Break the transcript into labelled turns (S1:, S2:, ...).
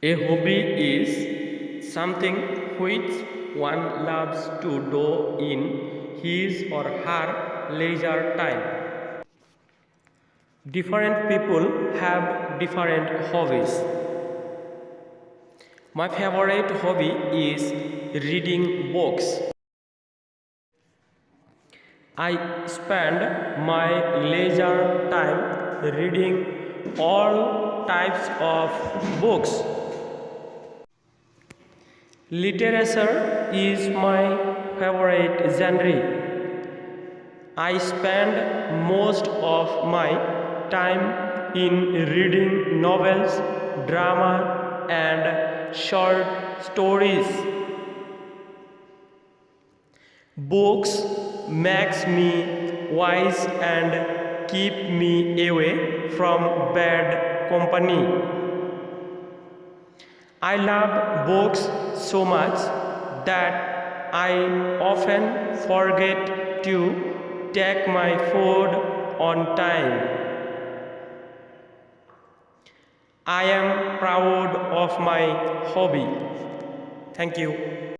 S1: A hobby is something which one loves to do in his or her leisure time. Different people have different hobbies. My favorite hobby is reading books. I spend my leisure time reading all types of books. Literature is my favorite genre. I spend most of my time in reading novels, drama, and short stories. Books makes me wise and keep me away from bad company. I love books so much that I often forget to take my food on time. I am proud of my hobby. Thank you.